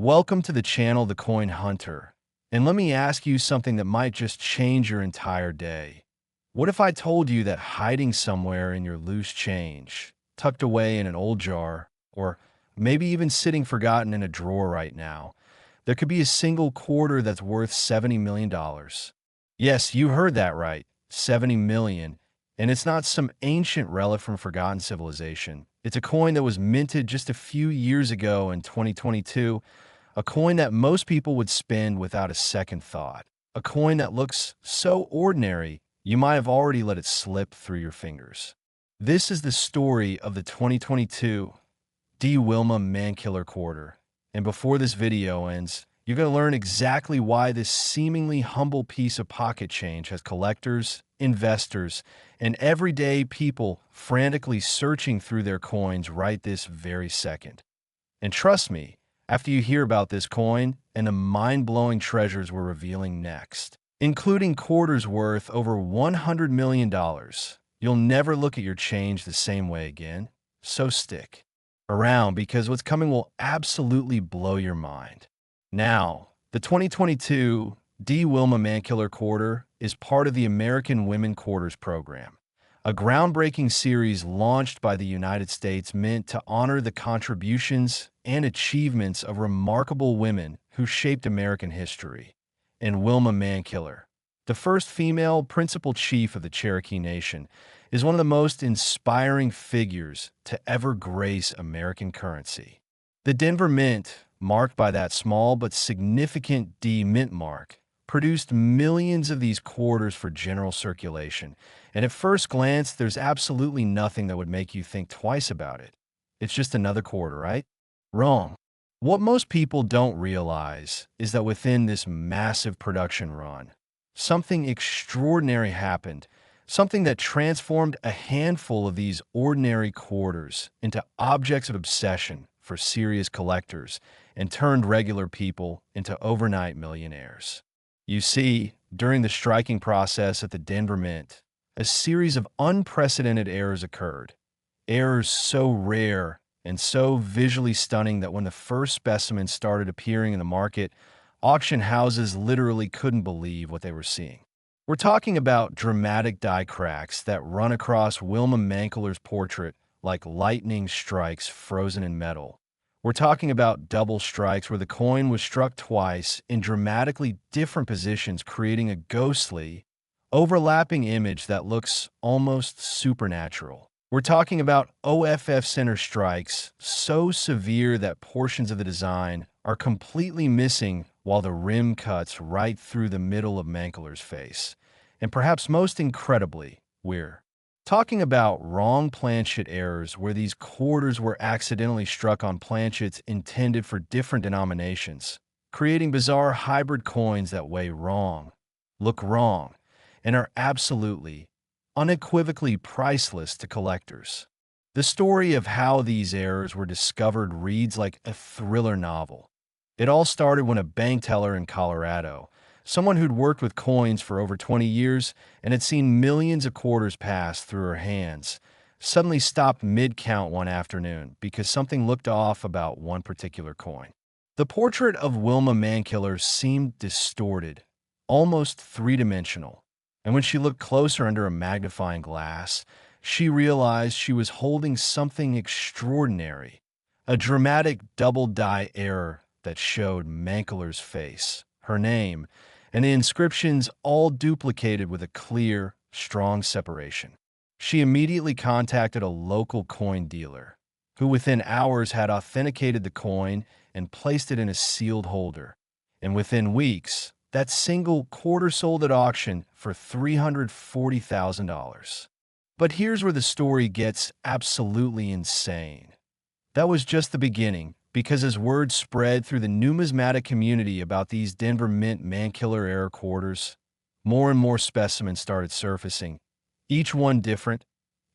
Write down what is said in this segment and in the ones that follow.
Welcome to the channel The Coin Hunter. And let me ask you something that might just change your entire day. What if I told you that hiding somewhere in your loose change, tucked away in an old jar, or maybe even sitting forgotten in a drawer right now, there could be a single quarter that's worth $70 million? Yes, you heard that right, 70 million. And it's not some ancient relic from forgotten civilization. It's a coin that was minted just a few years ago in 2022, a coin that most people would spend without a second thought, a coin that looks so ordinary you might have already let it slip through your fingers. This is the story of the 2022 Wilma Mankiller Quarter. And before this video ends, you're going to learn exactly why this seemingly humble piece of pocket change has collectors, investors, and everyday people frantically searching through their coins right this very second. And trust me, after you hear about this coin and the mind-blowing treasures we're revealing next, including quarters worth over $100 million, you'll never look at your change the same way again. So stick around because what's coming will absolutely blow your mind. Now, the 2022 Wilma Mankiller Quarter is part of the American Women Quarters program, a groundbreaking series launched by the United States meant to honor the contributions and achievements of remarkable women who shaped American history. And Wilma Mankiller, the first female principal chief of the Cherokee Nation, is one of the most inspiring figures to ever grace American currency. The Denver Mint, marked by that small but significant D mint mark, produced millions of these quarters for general circulation, and at first glance, there's absolutely nothing that would make you think twice about it. It's just another quarter, right? Wrong. What most people don't realize is that within this massive production run, something extraordinary happened, something that transformed a handful of these ordinary quarters into objects of obsession for serious collectors and turned regular people into overnight millionaires. You see, during the striking process at the Denver Mint, a series of unprecedented errors occurred. Errors so rare and so visually stunning that when the first specimens started appearing in the market, auction houses literally couldn't believe what they were seeing. We're talking about dramatic die cracks that run across Wilma Mankiller's portrait like lightning strikes frozen in metal. We're talking about double strikes where the coin was struck twice in dramatically different positions, creating a ghostly, overlapping image that looks almost supernatural. We're talking about OFF center strikes so severe that portions of the design are completely missing while the rim cuts right through the middle of Mankiller's face. And perhaps most incredibly, we're talking about wrong planchet errors where these quarters were accidentally struck on planchets intended for different denominations, creating bizarre hybrid coins that weigh wrong, look wrong, and are absolutely, unequivocally priceless to collectors. The story of how these errors were discovered reads like a thriller novel. It all started when a bank teller in Colorado, someone who'd worked with coins for over 20 years and had seen millions of quarters pass through her hands, suddenly stopped mid-count one afternoon because something looked off about one particular coin. The portrait of Wilma Mankiller seemed distorted, almost three-dimensional, and when she looked closer under a magnifying glass, she realized she was holding something extraordinary, a dramatic double-die error that showed Mankiller's face, her name, and the inscriptions all duplicated with a clear, strong separation. She immediately contacted a local coin dealer, who within hours had authenticated the coin and placed it in a sealed holder. And within weeks, that single quarter sold at auction for $340,000. But here's where the story gets absolutely insane. That was just the beginning, because as word spread through the numismatic community about these Denver Mint Mankiller era quarters, more and more specimens started surfacing, each one different,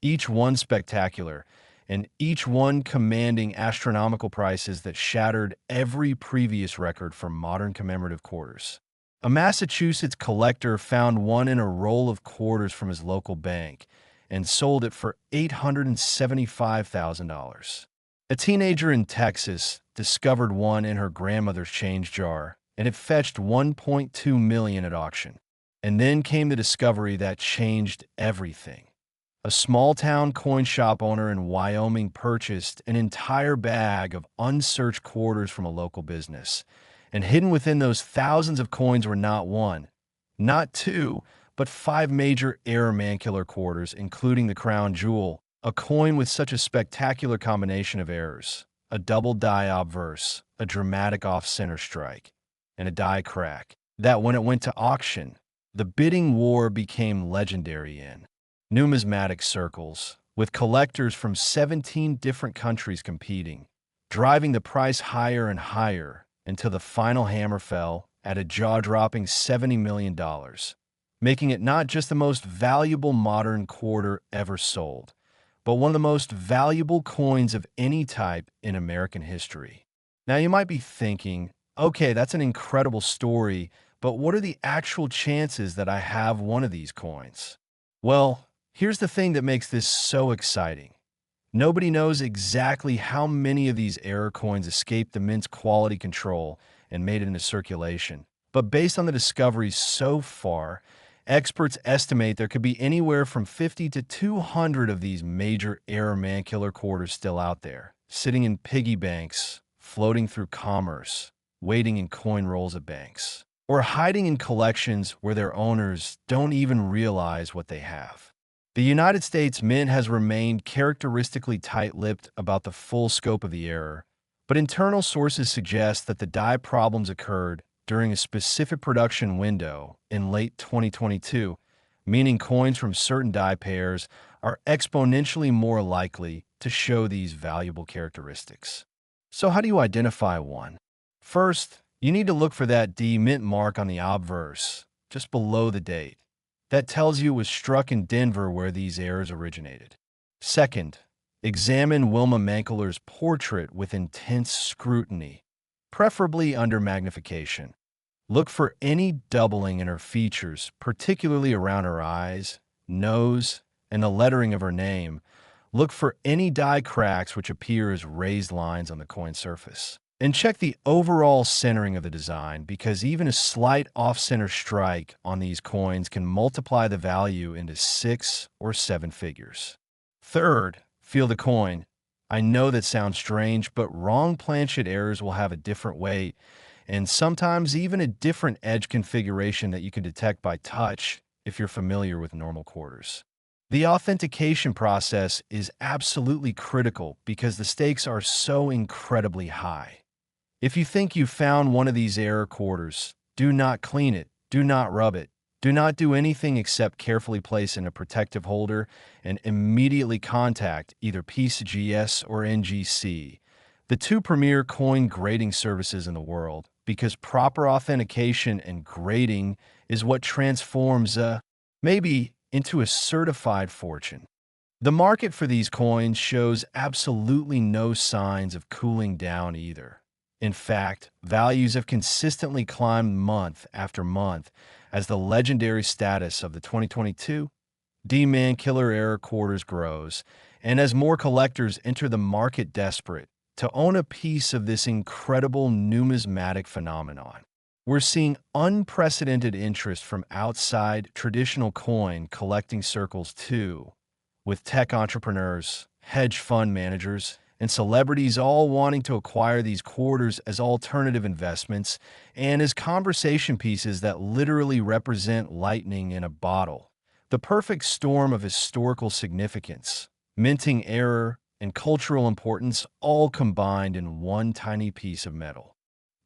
each one spectacular, and each one commanding astronomical prices that shattered every previous record for modern commemorative quarters. A Massachusetts collector found one in a roll of quarters from his local bank and sold it for $875,000. A teenager in Texas discovered one in her grandmother's change jar, and it fetched $1.2 million at auction. And then came the discovery that changed everything. A small-town coin shop owner in Wyoming purchased an entire bag of unsearched quarters from a local business. And hidden within those thousands of coins were not one, not two, but five major Mankiller quarters, including the crown jewel, a coin with such a spectacular combination of errors: a double die obverse, a dramatic off-center strike, and a die crack, that when it went to auction, the bidding war became legendary in numismatic circles, with collectors from 17 different countries competing, driving the price higher and higher until the final hammer fell at a jaw-dropping $70 million, making it not just the most valuable modern quarter ever sold, but one of the most valuable coins of any type in American history. Now you might be thinking, okay, that's an incredible story, but what are the actual chances that I have one of these coins? Well, here's the thing that makes this so exciting. Nobody knows exactly how many of these error coins escaped the mint's quality control and made it into circulation. But based on the discoveries so far, experts estimate there could be anywhere from 50 to 200 of these major Mankiller quarters still out there, sitting in piggy banks, floating through commerce, waiting in coin rolls at banks, or hiding in collections where their owners don't even realize what they have. The United States Mint has remained characteristically tight-lipped about the full scope of the error, but internal sources suggest that the die problems occurred during a specific production window in late 2022, meaning coins from certain die pairs are exponentially more likely to show these valuable characteristics. So how do you identify one? First, you need to look for that D mint mark on the obverse, just below the date. That tells you it was struck in Denver where these errors originated. Second, examine Wilma Mankiller's portrait with intense scrutiny, preferably under magnification. Look for any doubling in her features, particularly around her eyes, nose, and the lettering of her name. Look for any die cracks which appear as raised lines on the coin surface. And check the overall centering of the design, because even a slight off-center strike on these coins can multiply the value into 6 or 7 figures. Third, feel the coin. I know that sounds strange, but wrong planchet errors will have a different weight, and sometimes even a different edge configuration that you can detect by touch if you're familiar with normal quarters. The authentication process is absolutely critical because the stakes are so incredibly high. If you think you found one of these error quarters, do not clean it, do not rub it, do not do anything except carefully place in a protective holder and immediately contact either PCGS or NGC, the two premier coin grading services in the world, because proper authentication and grading is what transforms maybe into a certified fortune. The market for these coins shows absolutely no signs of cooling down either. In fact, values have consistently climbed month after month as the legendary status of the 2022 D Mankiller Era quarters grows, and as more collectors enter the market desperate to own a piece of this incredible numismatic phenomenon. We're seeing unprecedented interest from outside traditional coin collecting circles too, with tech entrepreneurs, hedge fund managers, and celebrities all wanting to acquire these quarters as alternative investments and as conversation pieces that literally represent lightning in a bottle. The perfect storm of historical significance, minting error, and cultural importance all combined in one tiny piece of metal.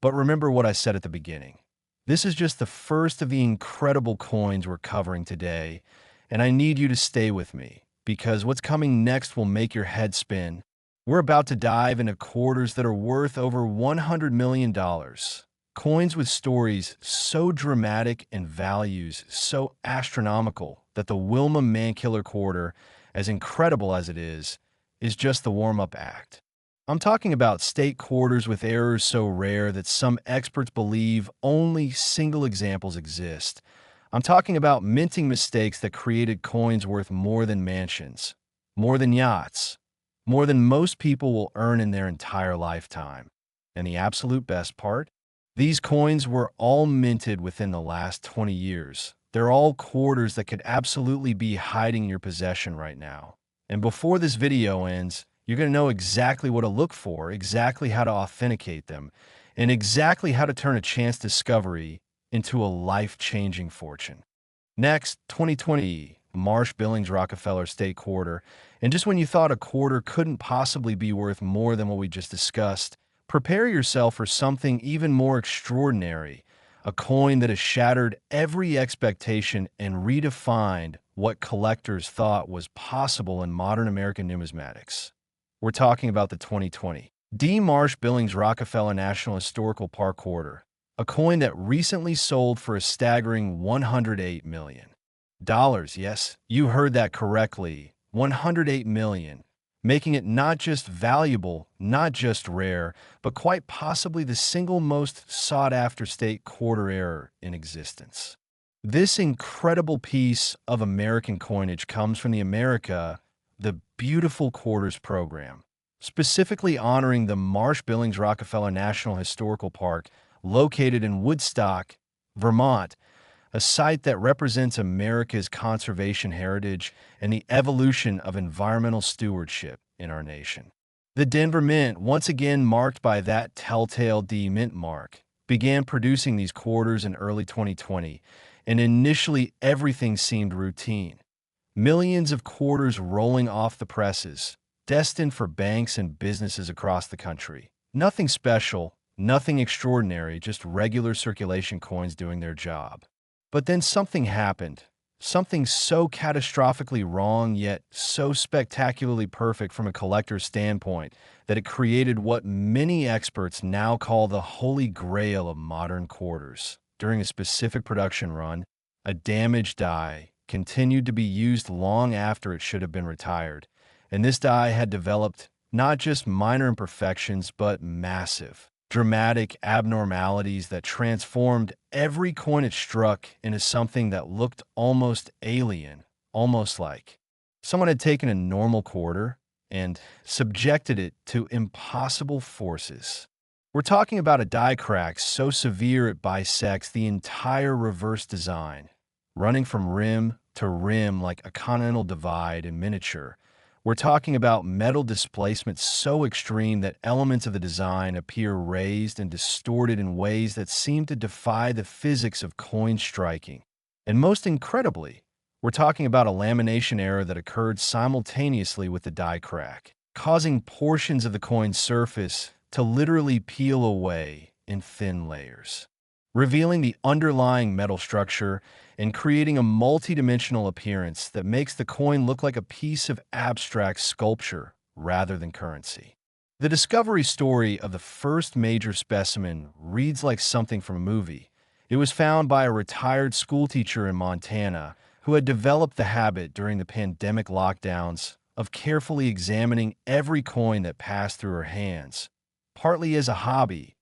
But remember what I said at the beginning. This is just the first of the incredible coins we're covering today, and I need you to stay with me, because what's coming next will make your head spin. We're about to dive into quarters that are worth over $100 million. Coins with stories so dramatic and values so astronomical that the Wilma Mankiller Quarter, as incredible as it is just the warm-up act. I'm talking about state quarters with errors so rare that some experts believe only single examples exist. I'm talking about minting mistakes that created coins worth more than mansions, more than yachts, more than most people will earn in their entire lifetime. And the absolute best part? These coins were all minted within the last 20 years. They're all quarters that could absolutely be hiding in your possession right now. And before this video ends, you're going to know exactly what to look for, exactly how to authenticate them, and exactly how to turn a chance discovery into a life-changing fortune. Next, 2020, Marsh-Billings-Rockefeller State Quarter. And just when you thought a quarter couldn't possibly be worth more than what we just discussed, prepare yourself for something even more extraordinary, a coin that has shattered every expectation and redefined what collectors thought was possible in modern American numismatics. We're talking about the 2020 D. Marsh-Billings-Rockefeller National Historical Park Quarter, a coin that recently sold for a staggering $108 million. Yes, you heard that correctly, $108 million, making it not just valuable, not just rare, but quite possibly the single most sought-after state quarter error in existence. This incredible piece of American coinage comes from the Beautiful Quarters program, specifically honoring the Marsh-Billings-Rockefeller National Historical Park located in Woodstock, Vermont, a site that represents America's conservation heritage and the evolution of environmental stewardship in our nation. The Denver Mint, once again marked by that telltale D Mint mark, began producing these quarters in early 2020, and initially everything seemed routine. Millions of quarters rolling off the presses, destined for banks and businesses across the country. Nothing special, nothing extraordinary, just regular circulation coins doing their job. But then something happened, something so catastrophically wrong yet so spectacularly perfect from a collector's standpoint that it created what many experts now call the holy grail of modern quarters. During a specific production run, a damaged die continued to be used long after it should have been retired, and this die had developed not just minor imperfections but massive, dramatic abnormalities that transformed every coin it struck into something that looked almost alien, almost like someone had taken a normal quarter and subjected it to impossible forces. We're talking about a die crack so severe it bisects the entire reverse design, running from rim to rim like a continental divide in miniature. We're talking about metal displacement so extreme that elements of the design appear raised and distorted in ways that seem to defy the physics of coin striking. And most incredibly, we're talking about a lamination error that occurred simultaneously with the die crack, causing portions of the coin's surface to literally peel away in thin layers, revealing the underlying metal structure and creating a multidimensional appearance that makes the coin look like a piece of abstract sculpture rather than currency. The discovery story of the first major specimen reads like something from a movie. It was found by a retired schoolteacher in Montana who had developed the habit during the pandemic lockdowns of carefully examining every coin that passed through her hands, partly as a hobby,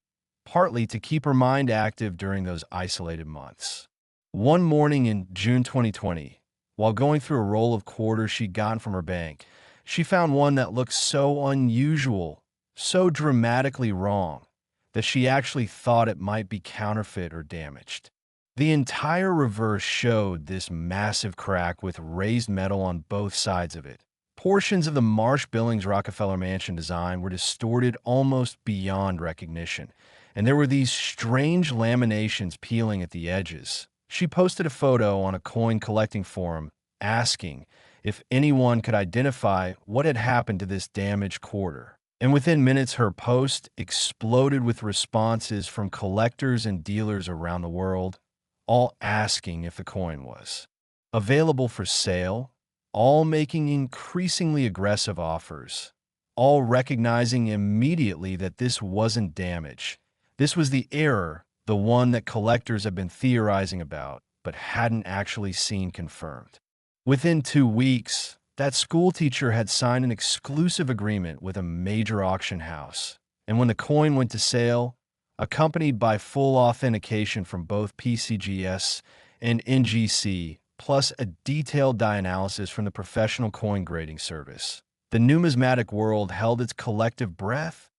partly to keep her mind active during those isolated months. One morning in June 2020, while going through a roll of quarters she'd gotten from her bank, she found one that looked so unusual, so dramatically wrong, that she actually thought it might be counterfeit or damaged. The entire reverse showed this massive crack with raised metal on both sides of it. Portions of the Marsh-Billings-Rockefeller Mansion design were distorted almost beyond recognition, and there were these strange laminations peeling at the edges. She posted a photo on a coin collecting forum asking if anyone could identify what had happened to this damaged quarter. And within minutes, her post exploded with responses from collectors and dealers around the world, all asking if the coin was available for sale, all making increasingly aggressive offers, all recognizing immediately that this wasn't damage. This was the error, the one that collectors have been theorizing about, but hadn't actually seen confirmed. Within 2 weeks, that schoolteacher had signed an exclusive agreement with a major auction house, and when the coin went to sale, accompanied by full authentication from both PCGS and NGC, plus a detailed die analysis from the professional coin grading service, the numismatic world held its collective breath.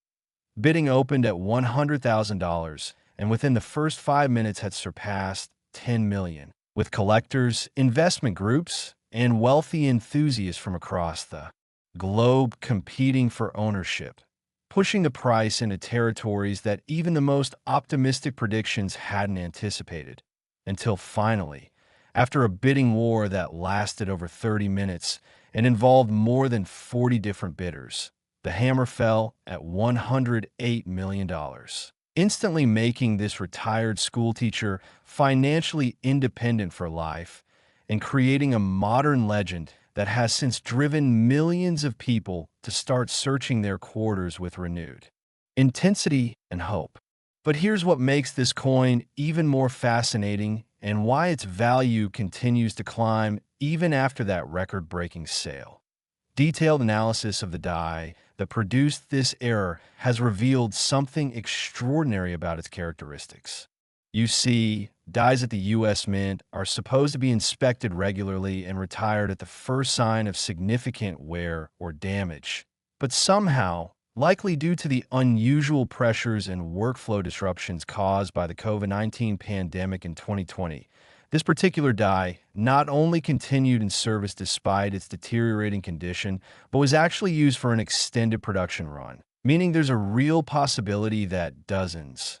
Bidding opened at $100,000 and within the first 5 minutes had surpassed $10 million, with collectors, investment groups, and wealthy enthusiasts from across the globe competing for ownership, pushing the price into territories that even the most optimistic predictions hadn't anticipated. Until finally, after a bidding war that lasted over 30 minutes and involved more than 40 different bidders, the hammer fell at $108 million, instantly making this retired schoolteacher financially independent for life and creating a modern legend that has since driven millions of people to start searching their quarters with renewed intensity and hope. But here's what makes this coin even more fascinating and why its value continues to climb even after that record-breaking sale. Detailed analysis of the die that produced this error has revealed something extraordinary about its characteristics. You see, dies at the U.S. Mint are supposed to be inspected regularly and retired at the first sign of significant wear or damage. But somehow, likely due to the unusual pressures and workflow disruptions caused by the COVID-19 pandemic in 2020, this particular die not only continued in service despite its deteriorating condition, but was actually used for an extended production run, meaning there's a real possibility that dozens,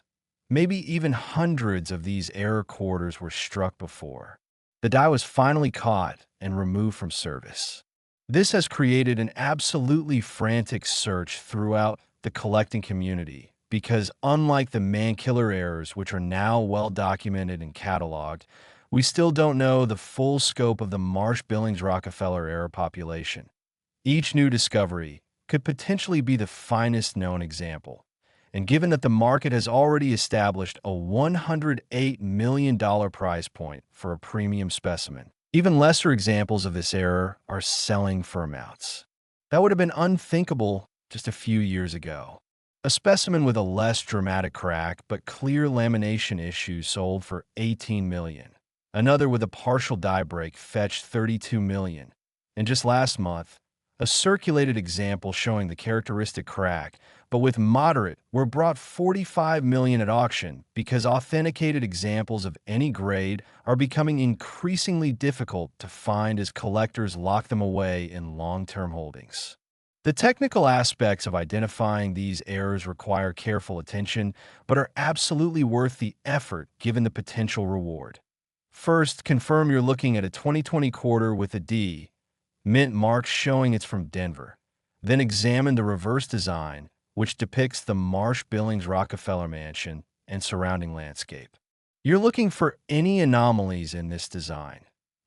maybe even hundreds of these error quarters were struck before the die was finally caught and removed from service. This has created an absolutely frantic search throughout the collecting community because unlike the Mankiller errors, which are now well documented and cataloged, we still don't know the full scope of the Marsh-Billings-Rockefeller error population. Each new discovery could potentially be the finest known example. And given that the market has already established a $108 million price point for a premium specimen, even lesser examples of this error are selling for amounts that would have been unthinkable just a few years ago. A specimen with a less dramatic crack but clear lamination issues sold for $18 million. Another with a partial die break fetched $32 million. And just last month, a circulated example showing the characteristic crack, but with moderate, were brought $45 million at auction because authenticated examples of any grade are becoming increasingly difficult to find as collectors lock them away in long-term holdings. The technical aspects of identifying these errors require careful attention, but are absolutely worth the effort given the potential reward. First, confirm you're looking at a 2020 quarter with a D, mint mark showing it's from Denver. Then examine the reverse design, which depicts the Marsh-Billings-Rockefeller mansion and surrounding landscape. You're looking for any anomalies in this design.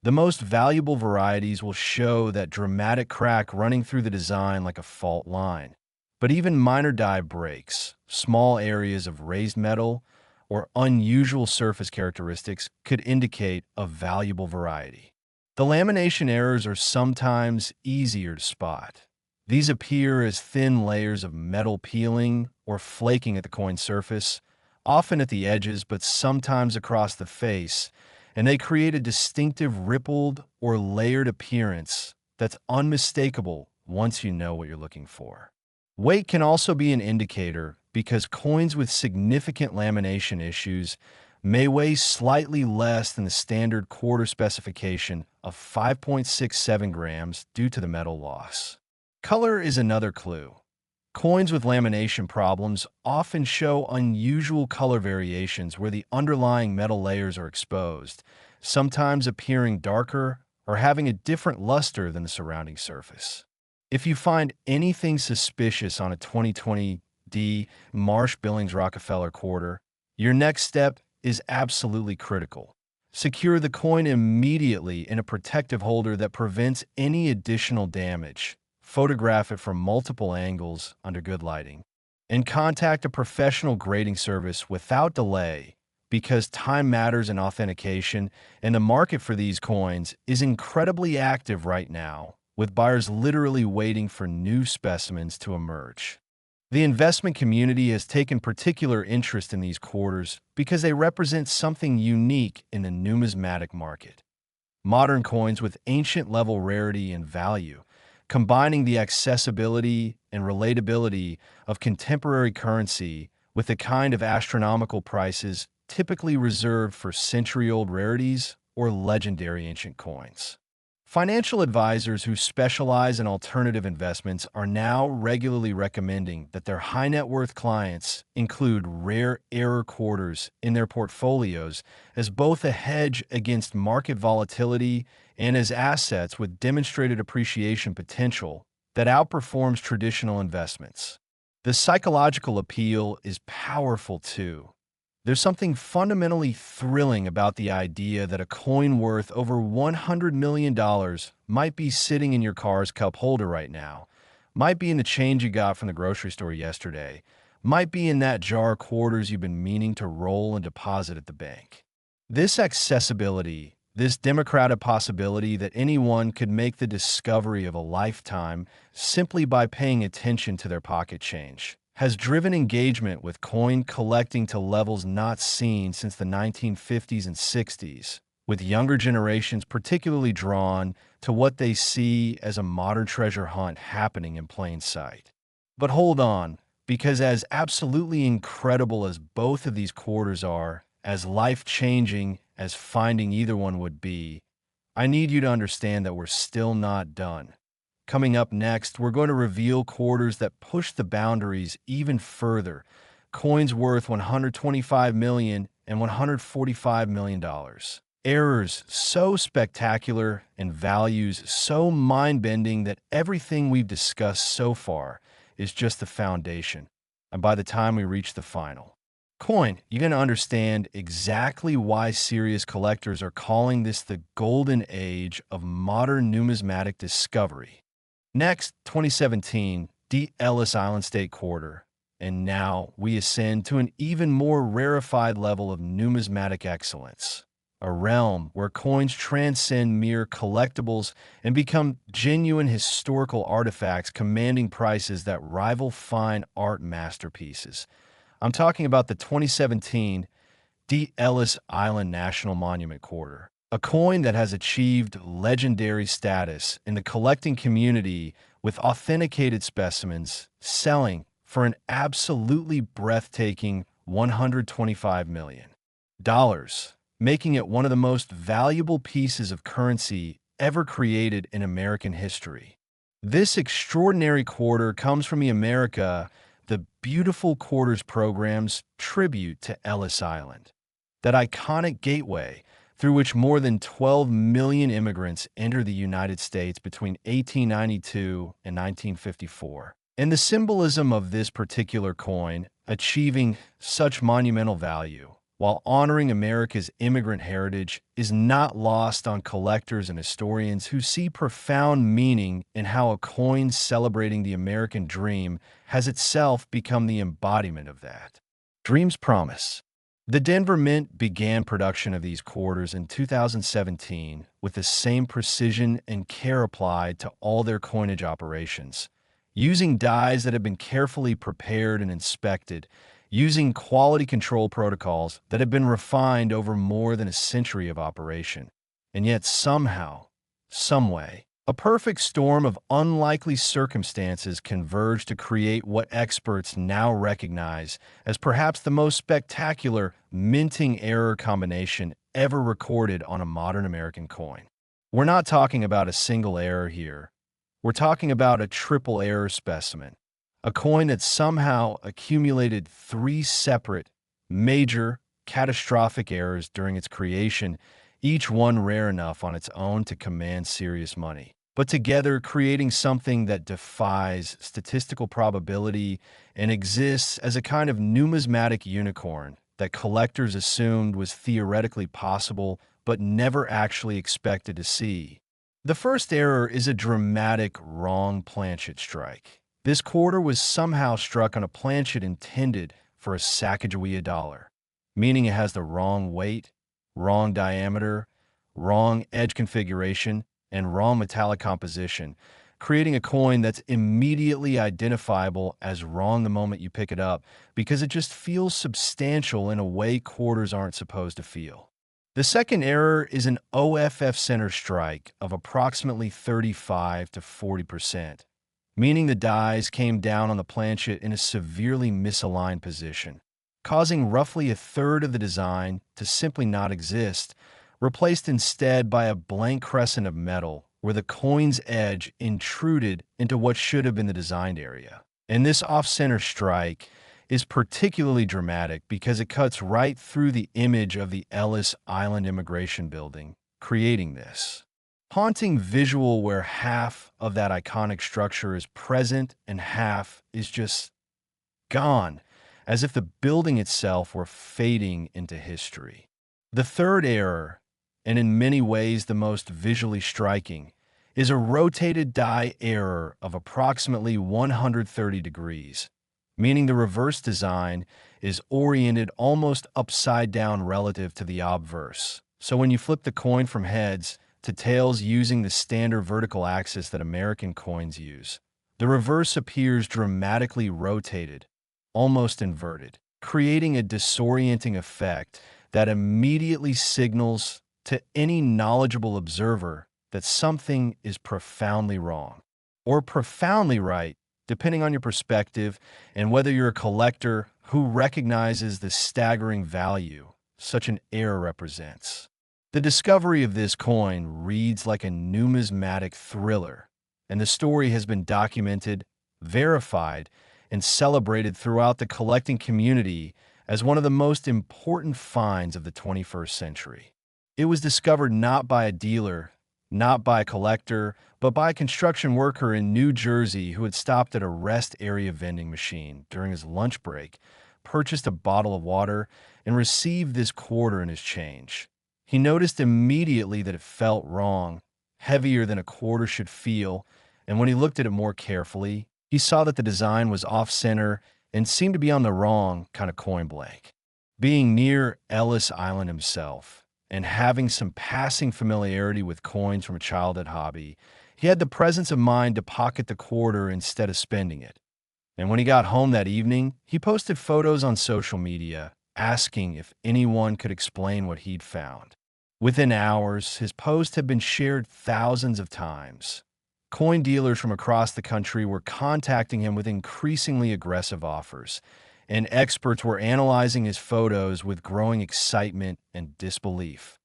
The most valuable varieties will show that dramatic crack running through the design like a fault line. But even minor die breaks, small areas of raised metal, or unusual surface characteristics could indicate a valuable variety. The lamination errors are sometimes easier to spot. These appear as thin layers of metal peeling or flaking at the coin surface, often at the edges but sometimes across the face, and they create a distinctive rippled or layered appearance that's unmistakable once you know what you're looking for. Weight can also be an indicator because coins with significant lamination issues may weigh slightly less than the standard quarter specification of 5.67 grams due to the metal loss. Color is another clue. Coins with lamination problems often show unusual color variations where the underlying metal layers are exposed, sometimes appearing darker or having a different luster than the surrounding surface. If you find anything suspicious on a 2020 D Marsh-Billings-Rockefeller Quarter, your next step is absolutely critical. Secure the coin immediately in a protective holder that prevents any additional damage. Photograph it from multiple angles under good lighting, and contact a professional grading service without delay because time matters in authentication, and the market for these coins is incredibly active right now, with buyers literally waiting for new specimens to emerge. The investment community has taken particular interest in these quarters because they represent something unique in the numismatic market. Modern coins with ancient-level rarity and value, combining the accessibility and relatability of contemporary currency with the kind of astronomical prices typically reserved for century-old rarities or legendary ancient coins. Financial advisors who specialize in alternative investments are now regularly recommending that their high net worth clients include rare error quarters in their portfolios as both a hedge against market volatility and as assets with demonstrated appreciation potential that outperforms traditional investments. The psychological appeal is powerful too. There's something fundamentally thrilling about the idea that a coin worth over $100 million might be sitting in your car's cup holder right now, might be in the change you got from the grocery store yesterday, might be in that jar of quarters you've been meaning to roll and deposit at the bank. This accessibility, this democratic possibility that anyone could make the discovery of a lifetime simply by paying attention to their pocket change, has driven engagement with coin collecting to levels not seen since the 1950s and 60s, with younger generations particularly drawn to what they see as a modern treasure hunt happening in plain sight. But hold on, because as absolutely incredible as both of these quarters are, as life-changing as finding either one would be, I need you to understand that we're still not done. Coming up next, we're going to reveal quarters that push the boundaries even further, coins worth $125 million and $145 million. Errors so spectacular and values so mind-bending that everything we've discussed so far is just the foundation. And by the time we reach the final coin, you're going to understand exactly why serious collectors are calling this the golden age of modern numismatic discovery. Next, 2017, the Ellis Island State Quarter. And now we ascend to an even more rarefied level of numismatic excellence, a realm where coins transcend mere collectibles and become genuine historical artifacts commanding prices that rival fine art masterpieces. I'm talking about the 2017 the Ellis Island National Monument Quarter, a coin that has achieved legendary status in the collecting community with authenticated specimens selling for an absolutely breathtaking $125 million, making it one of the most valuable pieces of currency ever created in American history. This extraordinary quarter comes from the Beautiful Quarters program's tribute to Ellis Island, that iconic gateway through which more than 12 million immigrants entered the United States between 1892 and 1954. And the symbolism of this particular coin achieving such monumental value while honoring America's immigrant heritage is not lost on collectors and historians who see profound meaning in how a coin celebrating the American dream has itself become the embodiment of that dream's promise. The Denver Mint began production of these quarters in 2017 with the same precision and care applied to all their coinage operations, using dies that have been carefully prepared and inspected, using quality control protocols that have been refined over more than a century of operation. And yet somehow, someway, a perfect storm of unlikely circumstances converged to create what experts now recognize as perhaps the most spectacular minting error combination ever recorded on a modern American coin. We're not talking about a single error here. We're talking about a triple error specimen, a coin that somehow accumulated 3 separate, major, catastrophic errors during its creation, each one rare enough on its own to command serious money, but together creating something that defies statistical probability and exists as a kind of numismatic unicorn that collectors assumed was theoretically possible but never actually expected to see. The first error is a dramatic wrong planchet strike. This quarter was somehow struck on a planchet intended for a Sacagawea dollar, meaning it has the wrong weight, wrong diameter, wrong edge configuration, and wrong metallic composition, creating a coin that's immediately identifiable as wrong the moment you pick it up because it just feels substantial in a way quarters aren't supposed to feel. The second error is an OFF center strike of approximately 35 to 40%, meaning the dies came down on the planchet in a severely misaligned position, causing roughly a third of the design to simply not exist, replaced instead by a blank crescent of metal where the coin's edge intruded into what should have been the designed area. And this off-center strike is particularly dramatic because it cuts right through the image of the Ellis Island Immigration Building, creating this haunting visual where half of that iconic structure is present and half is just gone, as if the building itself were fading into history. The third error, and in many ways the most visually striking, is a rotated die error of approximately 130 degrees, meaning the reverse design is oriented almost upside down relative to the obverse. So when you flip the coin from heads to tails using the standard vertical axis that American coins use, the reverse appears dramatically rotated, almost inverted, creating a disorienting effect that immediately signals to any knowledgeable observer that something is profoundly wrong, or profoundly right, depending on your perspective and whether you're a collector who recognizes the staggering value such an error represents. The discovery of this coin reads like a numismatic thriller, and the story has been documented, verified, and celebrated throughout the collecting community as one of the most important finds of the 21st century. It was discovered not by a dealer, not by a collector, but by a construction worker in New Jersey who had stopped at a rest area vending machine during his lunch break, purchased a bottle of water, and received this quarter in his change. He noticed immediately that it felt wrong, heavier than a quarter should feel, and when he looked at it more carefully, he saw that the design was off-center and seemed to be on the wrong kind of coin blank. Being near Ellis Island himself, and having some passing familiarity with coins from a childhood hobby, he had the presence of mind to pocket the quarter instead of spending it. And when he got home that evening, he posted photos on social media, asking if anyone could explain what he'd found. Within hours, his post had been shared thousands of times. Coin dealers from across the country were contacting him with increasingly aggressive offers, and experts were analyzing his photos with growing excitement and disbelief.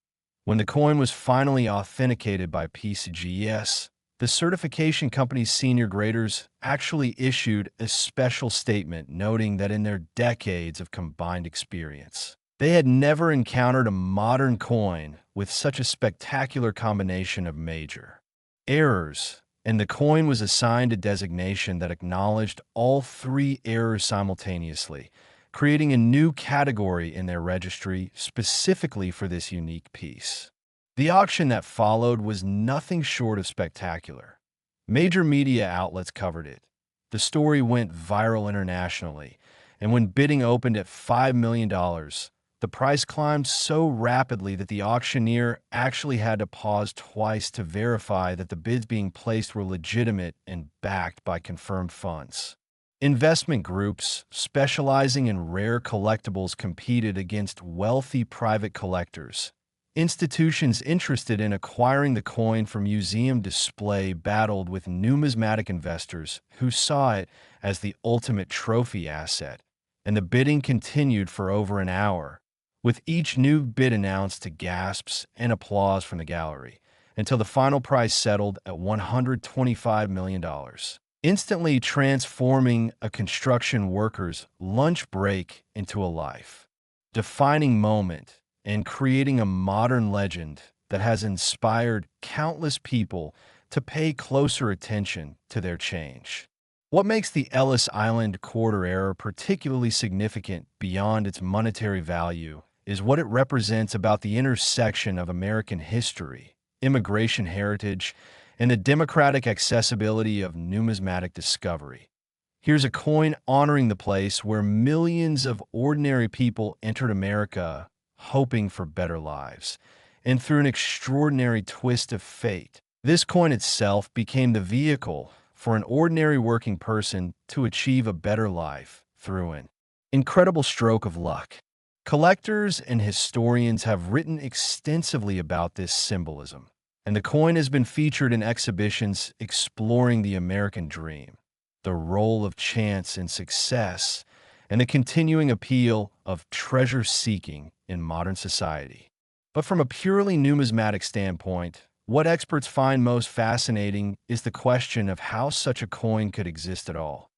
When the coin was finally authenticated by PCGS, the certification company's senior graders actually issued a special statement noting that in their decades of combined experience, they had never encountered a modern coin with such a spectacular combination of major errors, and the coin was assigned a designation that acknowledged all three errors simultaneously, creating a new category in their registry specifically for this unique piece. The auction that followed was nothing short of spectacular. Major media outlets covered it. The story went viral internationally, and when bidding opened at $5 million, the price climbed so rapidly that the auctioneer actually had to pause twice to verify that the bids being placed were legitimate and backed by confirmed funds. Investment groups specializing in rare collectibles competed against wealthy private collectors. Institutions interested in acquiring the coin for museum display battled with numismatic investors who saw it as the ultimate trophy asset, and the bidding continued for over an hour, with each new bid announced to gasps and applause from the gallery, until the final price settled at $125 million, instantly transforming a construction worker's lunch break into a life-defining moment and creating a modern legend that has inspired countless people to pay closer attention to their change. What makes the Ellis Island Quarter error particularly significant beyond its monetary value is what it represents about the intersection of American history, immigration heritage, and the democratic accessibility of numismatic discovery. Here's a coin honoring the place where millions of ordinary people entered America hoping for better lives, and through an extraordinary twist of fate, this coin itself became the vehicle for an ordinary working person to achieve a better life through an incredible stroke of luck. Collectors and historians have written extensively about this symbolism, and the coin has been featured in exhibitions exploring the American dream, the role of chance in success, and the continuing appeal of treasure-seeking in modern society. But from a purely numismatic standpoint, what experts find most fascinating is the question of how such a coin could exist at all.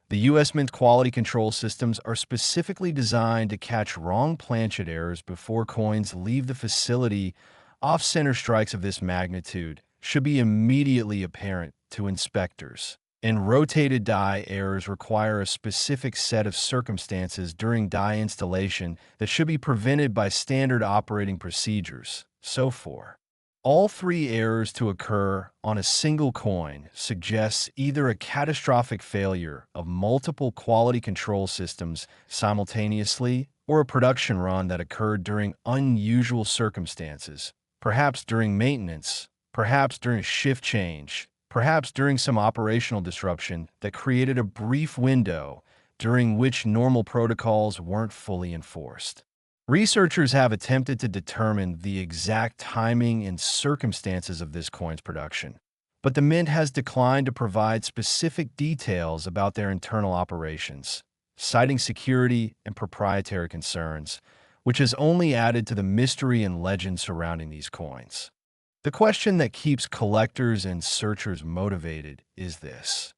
The U.S. Mint quality control systems are specifically designed to catch wrong planchet errors before coins leave the facility. Off-center strikes of this magnitude should be immediately apparent to inspectors, and rotated die errors require a specific set of circumstances during die installation that should be prevented by standard operating procedures. So for all three errors to occur on a single coin suggests either a catastrophic failure of multiple quality control systems simultaneously or a production run that occurred during unusual circumstances, perhaps during maintenance, perhaps during a shift change, perhaps during some operational disruption that created a brief window during which normal protocols weren't fully enforced. Researchers have attempted to determine the exact timing and circumstances of this coin's production, but the Mint has declined to provide specific details about their internal operations, citing security and proprietary concerns, which has only added to the mystery and legend surrounding these coins. The question that keeps collectors and searchers motivated is this: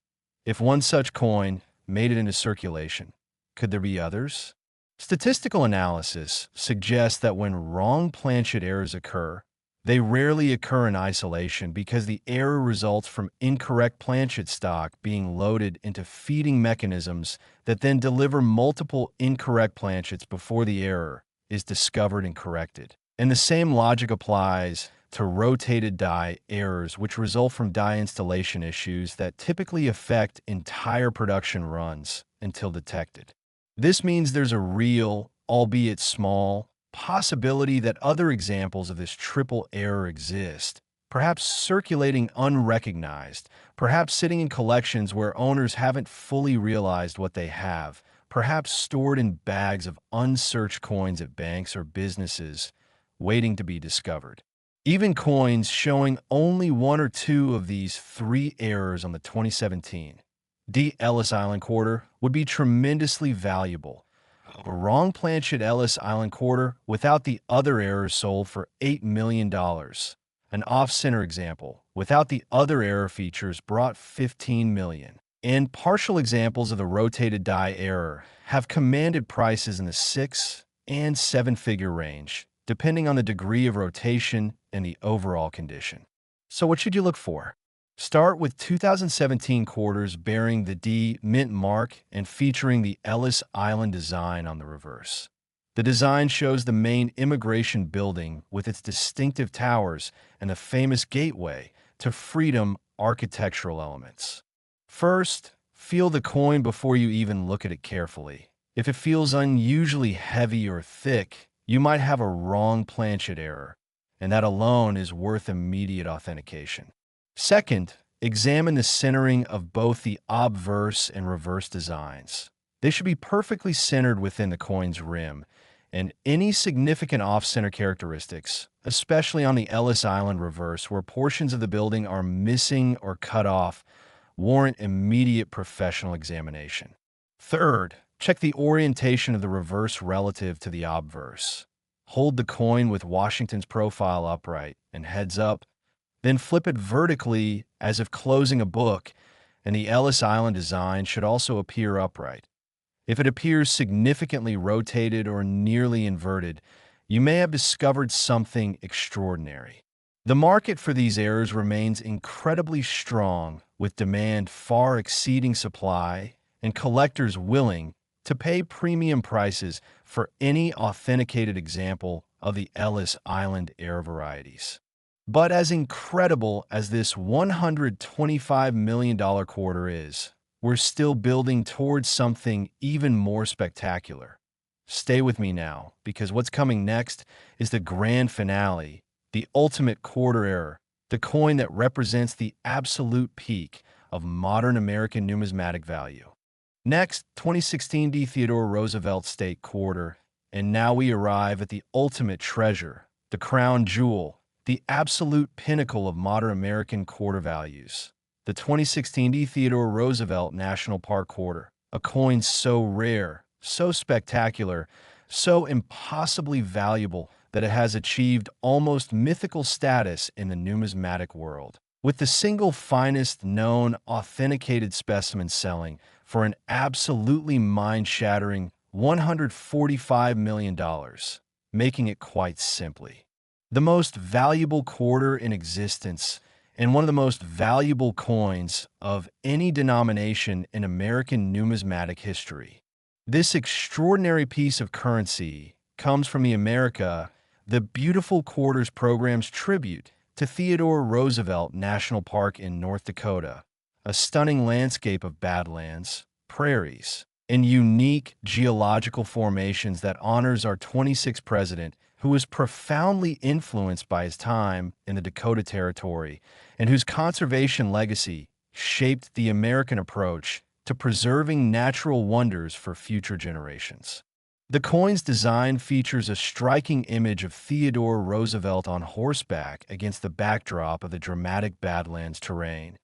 if one such coin made it into circulation, could there be others? Statistical analysis suggests that when wrong planchet errors occur, they rarely occur in isolation because the error results from incorrect planchet stock being loaded into feeding mechanisms that then deliver multiple incorrect planchets before the error is discovered and corrected. And the same logic applies to rotated die errors, which result from die installation issues that typically affect entire production runs until detected. This means there's a real, albeit small, possibility that other examples of this triple error exist, perhaps circulating unrecognized, perhaps sitting in collections where owners haven't fully realized what they have, perhaps stored in bags of unsearched coins at banks or businesses, waiting to be discovered. Even coins showing only one or two of these three errors on the 2017 Ellis Island Quarter would be tremendously valuable. A wrong planchet Ellis Island Quarter without the other errors sold for $8 million. An off-center example without the other error features brought $15 million. And partial examples of the rotated die error have commanded prices in the 6- and 7-figure range, depending on the degree of rotation and the overall condition. So what should you look for? Start with 2017 quarters bearing the D Mint mark and featuring the Ellis Island design on the reverse. The design shows the main immigration building with its distinctive towers and the famous gateway to freedom architectural elements. First, feel the coin before you even look at it carefully. If it feels unusually heavy or thick, you might have a wrong planchet error, and that alone is worth immediate authentication. Second, examine the centering of both the obverse and reverse designs. They should be perfectly centered within the coin's rim, and any significant off-center characteristics, especially on the Ellis Island reverse where portions of the building are missing or cut off, warrant immediate professional examination. Third, check the orientation of the reverse relative to the obverse. Hold the coin with Washington's profile upright and heads up, then flip it vertically as if closing a book, and the Ellis Island design should also appear upright. If it appears significantly rotated or nearly inverted, you may have discovered something extraordinary. The market for these errors remains incredibly strong, with demand far exceeding supply and collectors willing to pay premium prices for any authenticated example of the Ellis Island error varieties. But as incredible as this $125 million quarter is, we're still building towards something even more spectacular. Stay with me now, because what's coming next is the grand finale, the ultimate quarter error, the coin that represents the absolute peak of modern American numismatic value. Next, 2016 Theodore Roosevelt State Quarter, and now we arrive at the ultimate treasure, the crown jewel, the absolute pinnacle of modern American quarter values. The 2016 Theodore Roosevelt National Park Quarter, a coin so rare, so spectacular, so impossibly valuable that it has achieved almost mythical status in the numismatic world. With the single finest known authenticated specimen selling for an absolutely mind-shattering $145 million, making it quite simply the most valuable quarter in existence and one of the most valuable coins of any denomination in American numismatic history. This extraordinary piece of currency comes from the Beautiful Quarters program's tribute to Theodore Roosevelt National Park in North Dakota, a stunning landscape of badlands, prairies, and unique geological formations that honors our 26th president, who was profoundly influenced by his time in the Dakota Territory and whose conservation legacy shaped the American approach to preserving natural wonders for future generations. The coin's design features a striking image of Theodore Roosevelt on horseback against the backdrop of the dramatic Badlands terrain,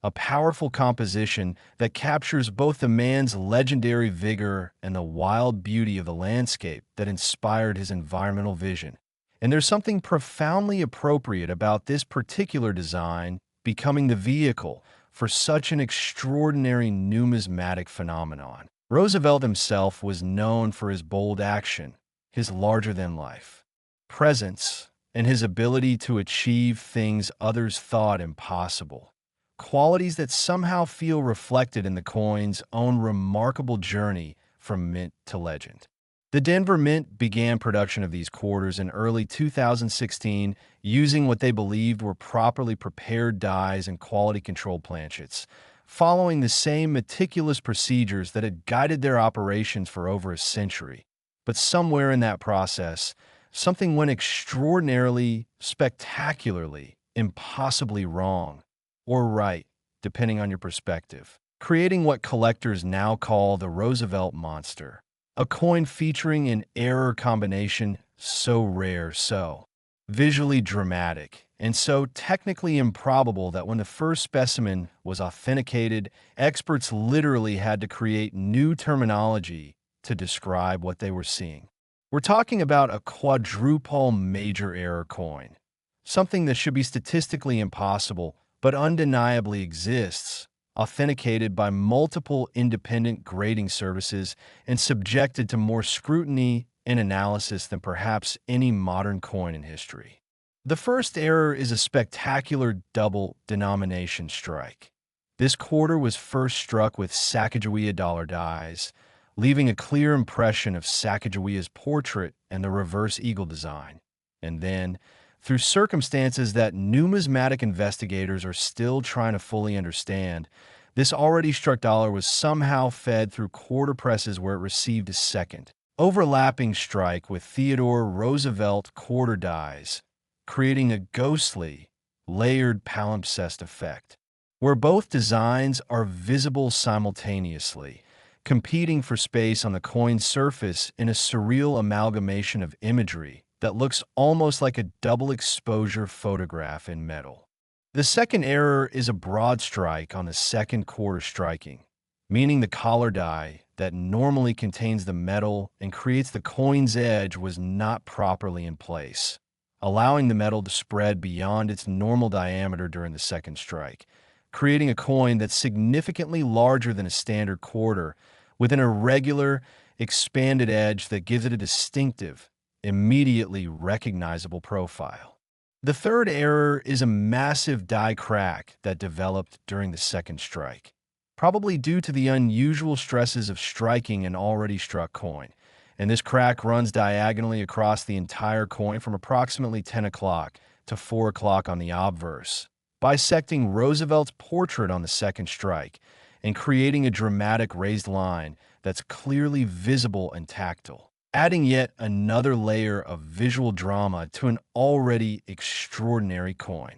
a powerful composition that captures both the man's legendary vigor and the wild beauty of the landscape that inspired his environmental vision. And there's something profoundly appropriate about this particular design becoming the vehicle for such an extraordinary numismatic phenomenon. Roosevelt himself was known for his bold action, his larger-than-life presence, and his ability to achieve things others thought impossible, qualities that somehow feel reflected in the coin's own remarkable journey from mint to legend. The Denver Mint began production of these quarters in early 2016 using what they believed were properly prepared dies and quality-controlled planchets, following the same meticulous procedures that had guided their operations for over a century. But somewhere in that process, something went extraordinarily, spectacularly, impossibly wrong, or right, depending on your perspective, creating what collectors now call the Roosevelt Monster, a coin featuring an error combination so rare, so visually dramatic, and so technically improbable that when the first specimen was authenticated, experts literally had to create new terminology to describe what they were seeing. We're talking about a quadruple major error coin, something that should be statistically impossible but undeniably exists, authenticated by multiple independent grading services and subjected to more scrutiny and analysis than perhaps any modern coin in history. The first error is a spectacular double denomination strike. This quarter was first struck with Sacagawea dollar dies, leaving a clear impression of Sacagawea's portrait and the reverse eagle design. And then, through circumstances that numismatic investigators are still trying to fully understand, this already struck dollar was somehow fed through quarter presses where it received a second, overlapping strike with Theodore Roosevelt quarter dies, creating a ghostly, layered palimpsest effect, where both designs are visible simultaneously, competing for space on the coin's surface in a surreal amalgamation of imagery that looks almost like a double exposure photograph in metal. The second error is a broad strike on the second quarter striking, meaning the collar die that normally contains the metal and creates the coin's edge was not properly in place, allowing the metal to spread beyond its normal diameter during the second strike, creating a coin that's significantly larger than a standard quarter with an irregular, expanded edge that gives it a distinctive, immediately recognizable profile. The third error is a massive die crack that developed during the second strike, probably due to the unusual stresses of striking an already struck coin, and this crack runs diagonally across the entire coin from approximately 10 o'clock to 4 o'clock on the obverse, bisecting Roosevelt's portrait on the second strike and creating a dramatic raised line that's clearly visible and tactile, adding yet another layer of visual drama to an already extraordinary coin.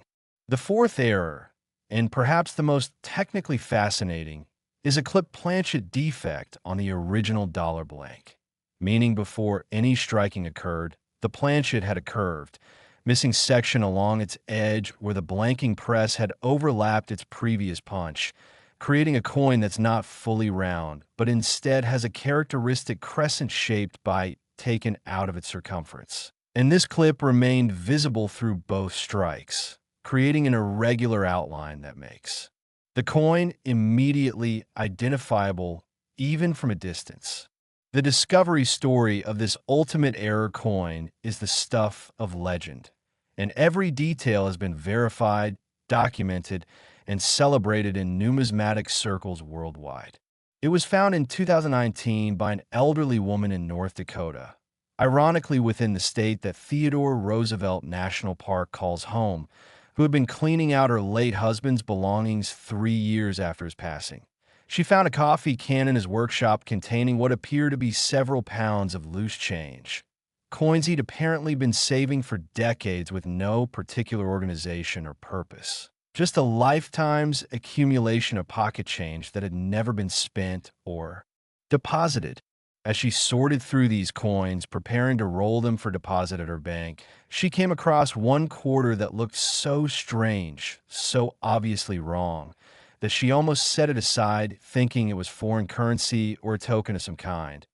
The fourth error, and perhaps the most technically fascinating, is a clip planchet defect on the original dollar blank, meaning before any striking occurred, the planchet had a curved, missing section along its edge where the blanking press had overlapped its previous punch, creating a coin that's not fully round, but instead has a characteristic crescent-shaped bite taken out of its circumference. And this clip remained visible through both strikes, creating an irregular outline that makes the coin immediately identifiable even from a distance. The discovery story of this ultimate error coin is the stuff of legend, and every detail has been verified, documented, and celebrated in numismatic circles worldwide. It was found in 2019 by an elderly woman in North Dakota, ironically within the state that Theodore Roosevelt National Park calls home, who had been cleaning out her late husband's belongings 3 years after his passing. She found a coffee can in his workshop containing what appeared to be several pounds of loose change, coins he'd apparently been saving for decades with no particular organization or purpose. Just a lifetime's accumulation of pocket change that had never been spent or deposited. As she sorted through these coins, preparing to roll them for deposit at her bank, she came across one quarter that looked so strange, so obviously wrong, that she almost set it aside, thinking it was foreign currency or a token of some kind.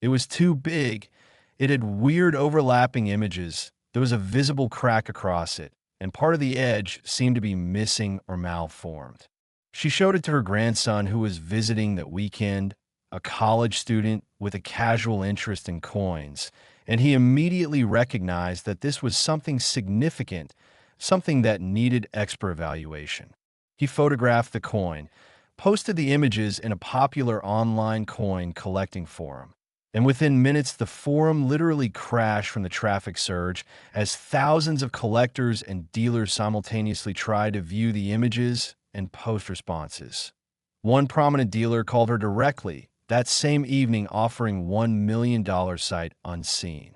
It was too big. It had weird overlapping images. There was a visible crack across it, and part of the edge seemed to be missing or malformed. She showed it to her grandson, who was visiting that weekend, a college student with a casual interest in coins, and he immediately recognized that this was something significant, something that needed expert evaluation. He photographed the coin, posted the images in a popular online coin collecting forum, and within minutes the forum literally crashed from the traffic surge as thousands of collectors and dealers simultaneously tried to view the images and post responses. One prominent dealer called her directly that same evening, offering $1 million sight unseen.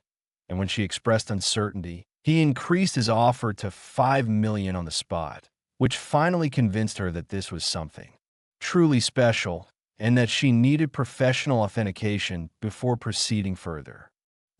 And when she expressed uncertainty, he increased his offer to $5 million on the spot, which finally convinced her that this was something truly special and that she needed professional authentication before proceeding further.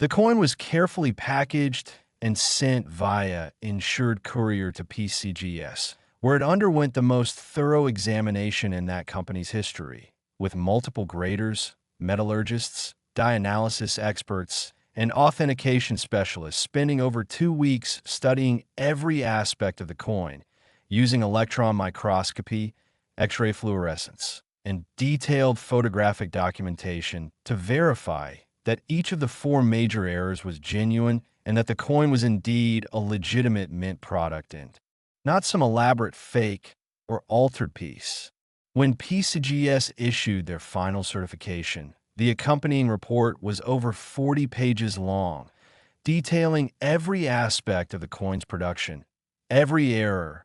The coin was carefully packaged and sent via insured courier to PCGS, where it underwent the most thorough examination in that company's history, with multiple graders, metallurgists, dye-analysis experts, and authentication specialists spending over 2 weeks studying every aspect of the coin, using electron microscopy, X-ray fluorescence, and detailed photographic documentation to verify that each of the 4 major errors was genuine and that the coin was indeed a legitimate mint product and not some elaborate fake or altered piece. When PCGS issued their final certification, the accompanying report was over 40 pages long, detailing every aspect of the coin's production, every error,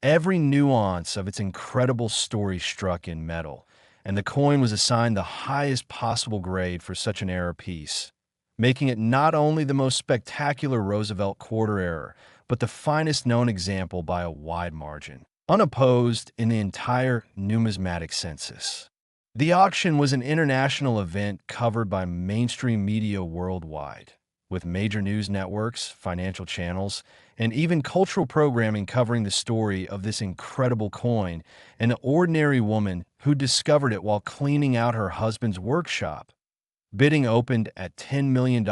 every nuance of its incredible story struck in metal, and the coin was assigned the highest possible grade for such an error piece, making it not only the most spectacular Roosevelt quarter error, but the finest known example by a wide margin, unopposed in the entire numismatic census. The auction was an international event covered by mainstream media worldwide, with major news networks, financial channels, and even cultural programming covering the story of this incredible coin, an ordinary woman who discovered it while cleaning out her husband's workshop. Bidding opened at $10 million,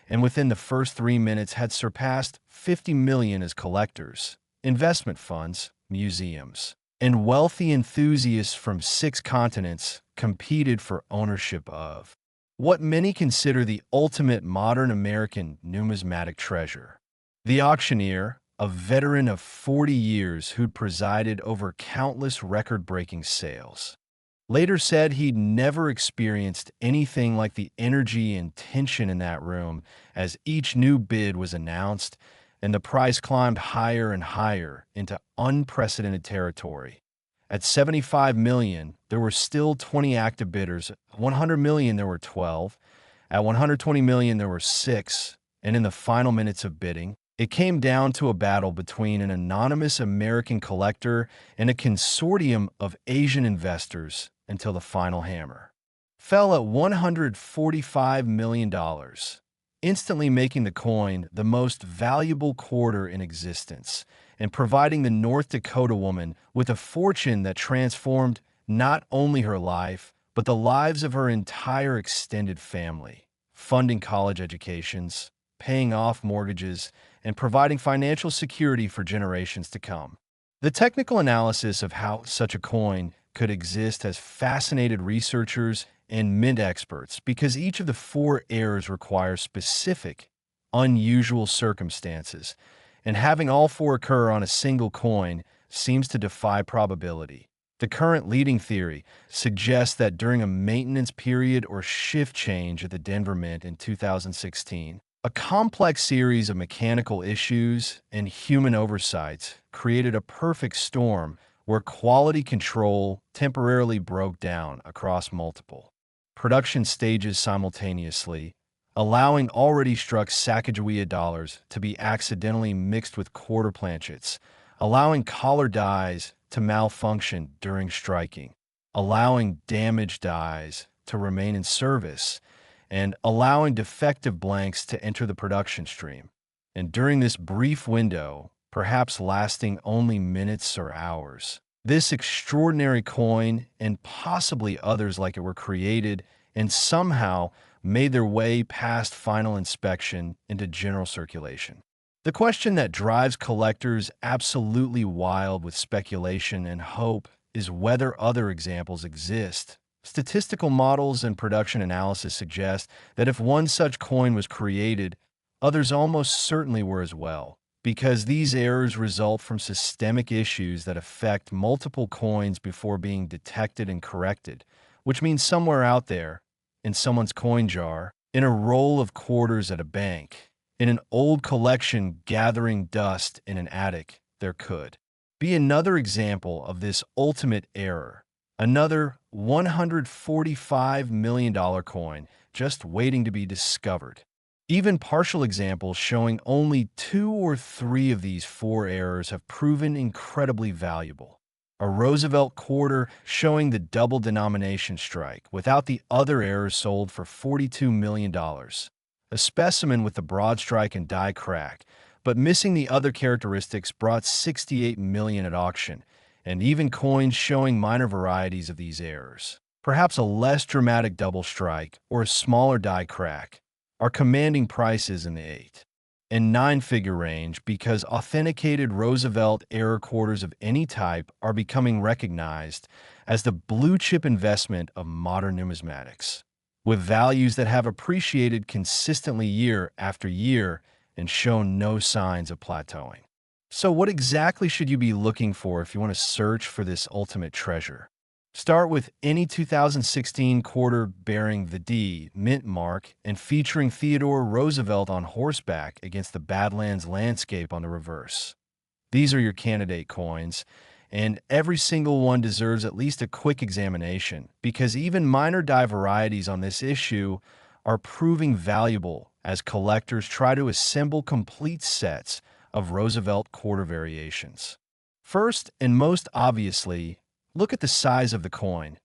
and within the first 3 minutes had surpassed $50 million as collectors, investment funds, museums, and wealthy enthusiasts from 6 continents competed for ownership of what many consider the ultimate modern American numismatic treasure. The auctioneer, a veteran of 40 years who'd presided over countless record-breaking sales, later said he'd never experienced anything like the energy and tension in that room as each new bid was announced and the price climbed higher and higher into unprecedented territory. At $75 million, there were still 20 active bidders. At $100 million, there were 12. At $120 million, there were 6. And in the final minutes of bidding, it came down to a battle between an anonymous American collector and a consortium of Asian investors until the final hammer fell at $145 million. instantly making the coin the most valuable quarter in existence and providing the North Dakota woman with a fortune that transformed not only her life, but the lives of her entire extended family, funding college educations, paying off mortgages, and providing financial security for generations to come. The technical analysis of how such a coin could exist has fascinated researchers and mint experts because each of the four errors requires specific, unusual circumstances, and having all four occur on a single coin seems to defy probability. The current leading theory suggests that during a maintenance period or shift change at the Denver Mint in 2016, a complex series of mechanical issues and human oversights created a perfect storm where quality control temporarily broke down across multiple production stages simultaneously, allowing already struck Sacagawea dollars to be accidentally mixed with quarter planchets, allowing collar dies to malfunction during striking, allowing damaged dies to remain in service, and allowing defective blanks to enter the production stream. And during this brief window, perhaps lasting only minutes or hours, this extraordinary coin and possibly others like it were created and somehow made their way past final inspection into general circulation. The question that drives collectors absolutely wild with speculation and hope is whether other examples exist. Statistical models and production analysis suggest that if one such coin was created, others almost certainly were as well, because these errors result from systemic issues that affect multiple coins before being detected and corrected, which means somewhere out there, in someone's coin jar, in a roll of quarters at a bank, in an old collection gathering dust in an attic, there could be another example of this ultimate error, another $145 million coin just waiting to be discovered. Even partial examples showing only 2 or 3 of these 4 errors have proven incredibly valuable. A Roosevelt quarter showing the double denomination strike without the other errors sold for $42 million. A specimen with the broad strike and die crack, but missing the other characteristics brought $68 million at auction, and even coins showing minor varieties of these errors. Perhaps a less dramatic double strike or a smaller die crack are commanding prices in the 8 and 9-figure range because authenticated Roosevelt error quarters of any type are becoming recognized as the blue-chip investment of modern numismatics, with values that have appreciated consistently year after year and shown no signs of plateauing. So what exactly should you be looking for if you want to search for this ultimate treasure? Start with any 2016 quarter bearing the D mint mark and featuring Theodore Roosevelt on horseback against the Badlands landscape on the reverse. These are your candidate coins, and every single one deserves at least a quick examination because even minor die varieties on this issue are proving valuable as collectors try to assemble complete sets of Roosevelt quarter variations. First, and most obviously, look at the size of the coin.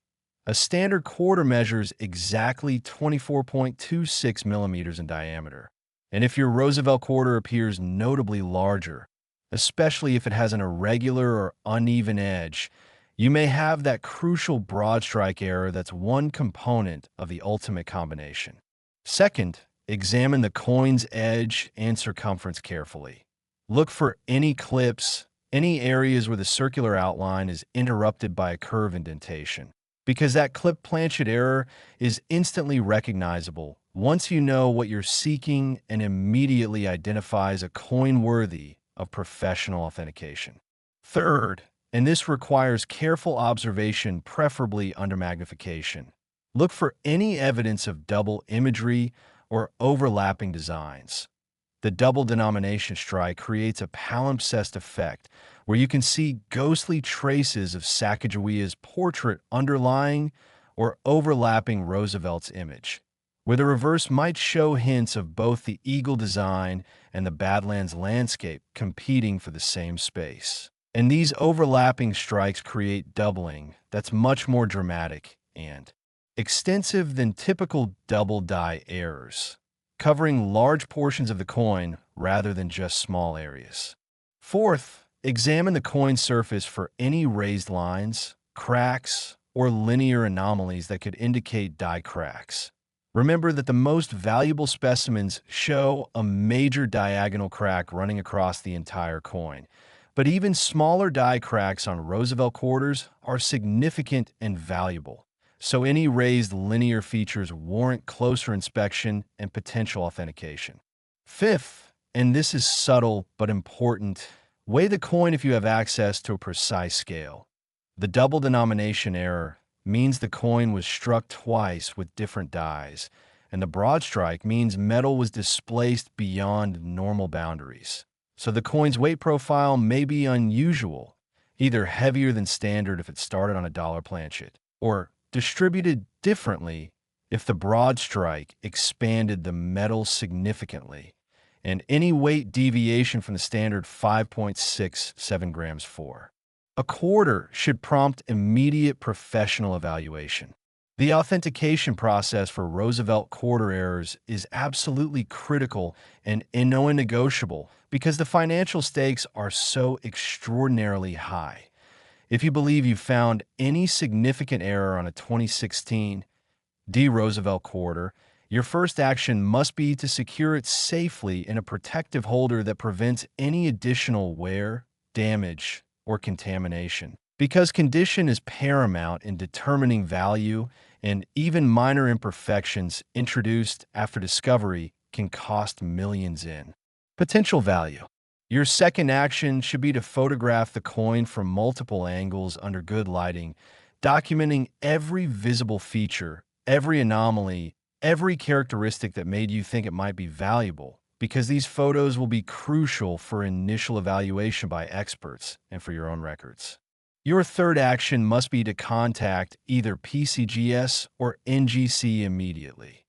A standard quarter measures exactly 24.26 millimeters in diameter. And if your Roosevelt quarter appears notably larger, especially if it has an irregular or uneven edge, you may have that crucial broad strike error that's one component of the ultimate combination. Second, examine the coin's edge and circumference carefully. Look for any clips, any areas where the circular outline is interrupted by a curve indentation, because that clip planchet error is instantly recognizable once you know what you're seeking and immediately identifies a coin worthy of professional authentication. Third, and this requires careful observation, preferably under magnification, look for any evidence of double imagery or overlapping designs. The double denomination strike creates a palimpsest effect where you can see ghostly traces of Sacagawea's portrait underlying or overlapping Roosevelt's image, where the reverse might show hints of both the eagle design and the Badlands landscape competing for the same space. And these overlapping strikes create doubling that's much more dramatic and extensive than typical double die errors. covering large portions of the coin rather than just small areas. Fourth, examine the coin surface for any raised lines, cracks, or linear anomalies that could indicate die cracks. Remember that the most valuable specimens show a major diagonal crack running across the entire coin, but even smaller die cracks on Roosevelt quarters are significant and valuable, so any raised linear features warrant closer inspection and potential authentication. Fifth, and this is subtle but important, weigh the coin if you have access to a precise scale. The double denomination error means the coin was struck twice with different dies, and the broad strike means metal was displaced beyond normal boundaries. So the coin's weight profile may be unusual, either heavier than standard if it started on a dollar planchet, or distributed differently if the broad strike expanded the metal significantly, and any weight deviation from the standard 5.67 grams 4. A quarter should prompt immediate professional evaluation. The authentication process for Roosevelt quarter errors is absolutely critical and non-negotiable because the financial stakes are so extraordinarily high. If you believe you found any significant error on a 2016 D. Roosevelt quarter, your first action must be to secure it safely in a protective holder that prevents any additional wear, damage, or contamination. Because condition is paramount in determining value, and even minor imperfections introduced after discovery can cost millions in potential value. Your second action should be to photograph the coin from multiple angles under good lighting, documenting every visible feature, every anomaly, every characteristic that made you think it might be valuable, because these photos will be crucial for initial evaluation by experts and for your own records. Your third action must be to contact either PCGS or NGC immediately.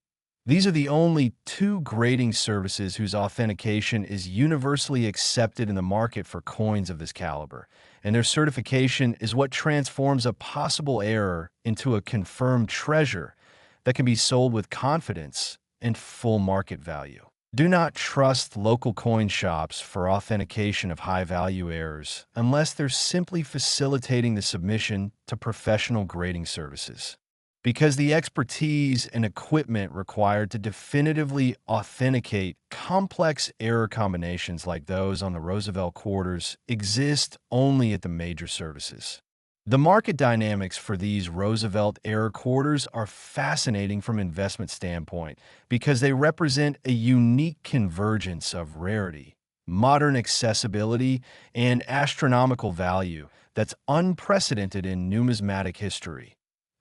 These are the only two grading services whose authentication is universally accepted in the market for coins of this caliber, and their certification is what transforms a possible error into a confirmed treasure that can be sold with confidence and full market value. Do not trust local coin shops for authentication of high-value errors unless they're simply facilitating the submission to professional grading services, because the expertise and equipment required to definitively authenticate complex error combinations like those on the Roosevelt quarters exist only at the major services. The market dynamics for these Roosevelt era quarters are fascinating from an investment standpoint because they represent a unique convergence of rarity, modern accessibility, and astronomical value that's unprecedented in numismatic history.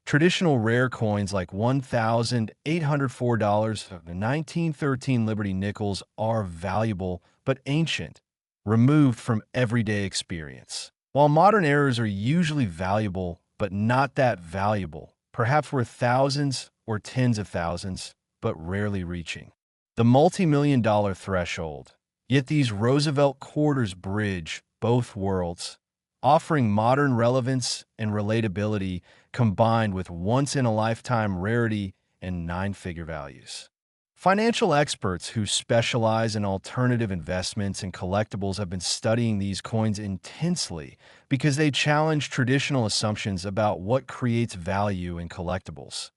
Traditional rare coins like $1,804 of the 1913 Liberty nickels are valuable but ancient, removed from everyday experience. While modern errors are usually valuable, but not that valuable, perhaps worth thousands or tens of thousands, but rarely reaching the multi-million-dollar threshold. Yet these Roosevelt quarters bridge both worlds, offering modern relevance and relatability combined with once-in-a-lifetime rarity and nine-figure values. Financial experts who specialize in alternative investments and collectibles have been studying these coins intensely because they challenge traditional assumptions about what creates value in collectibles.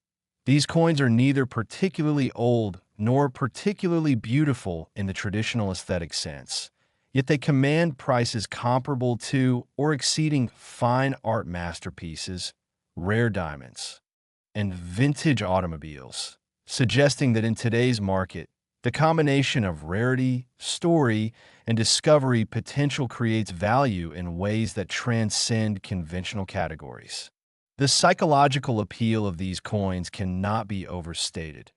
These coins are neither particularly old nor particularly beautiful in the traditional aesthetic sense, yet they command prices comparable to or exceeding fine art masterpieces, rare diamonds, and vintage automobiles, suggesting that in today's market, the combination of rarity, story, and discovery potential creates value in ways that transcend conventional categories. The psychological appeal of these coins cannot be overstated.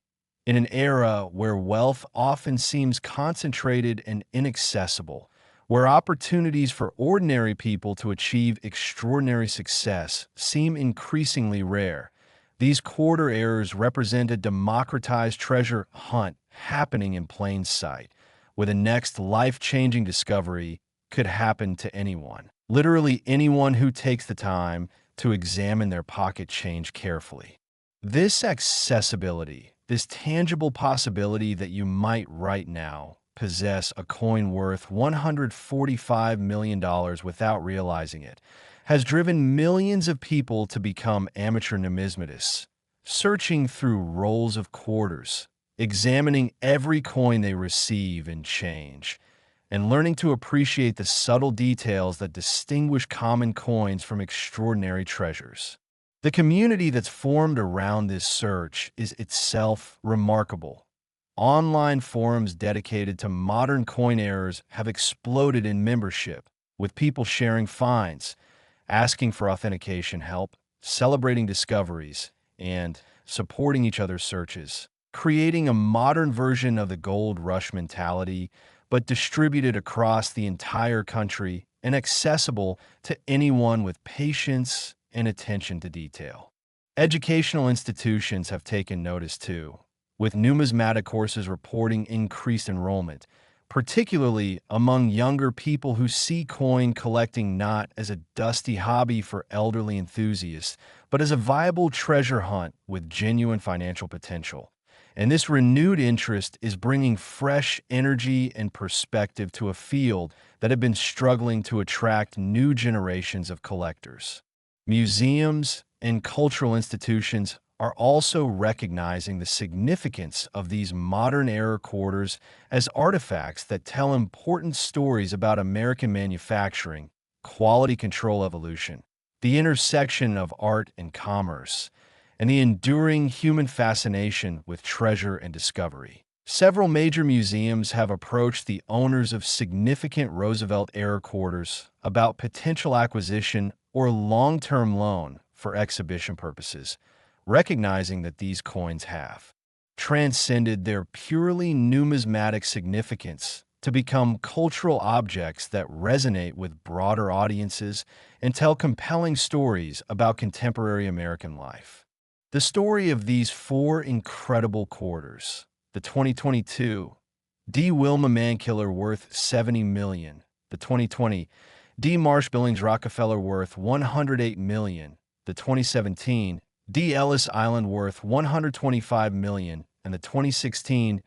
In an era where wealth often seems concentrated and inaccessible, where opportunities for ordinary people to achieve extraordinary success seem increasingly rare, these quarter errors represent a democratized treasure hunt happening in plain sight, where the next life-changing discovery could happen to anyone. Literally anyone who takes the time to examine their pocket change carefully. This accessibility this tangible possibility that you might right now possess a coin worth $145 million without realizing it, has driven millions of people to become amateur numismatists, searching through rolls of quarters, examining every coin they receive and change, and learning to appreciate the subtle details that distinguish common coins from extraordinary treasures. The community that's formed around this search is itself remarkable. Online forums dedicated to modern coin errors have exploded in membership, with people sharing finds, asking for authentication help, celebrating discoveries, and supporting each other's searches, creating a modern version of the gold rush mentality, but distributed across the entire country and accessible to anyone with patience and attention to detail. Educational institutions have taken notice too, with numismatic courses reporting increased enrollment, particularly among younger people who see coin collecting not as a dusty hobby for elderly enthusiasts, but as a viable treasure hunt with genuine financial potential. And this renewed interest is bringing fresh energy and perspective to a field that had been struggling to attract new generations of collectors. Museums and cultural institutions are also recognizing the significance of these modern-era quarters as artifacts that tell important stories about American manufacturing, quality control evolution, the intersection of art and commerce, and the enduring human fascination with treasure and discovery. Several major museums have approached the owners of significant Roosevelt-era quarters about potential acquisition or long-term loan for exhibition purposes, recognizing that these coins have transcended their purely numismatic significance to become cultural objects that resonate with broader audiences and tell compelling stories about contemporary American life. The story of these four incredible quarters: the 2022 D. Wilma Mankiller worth $70 million, the 2020 D. Marsh-Billings-Rockefeller worth $108 million, the 2017 D. Ellis Island worth $125 million, and the 2016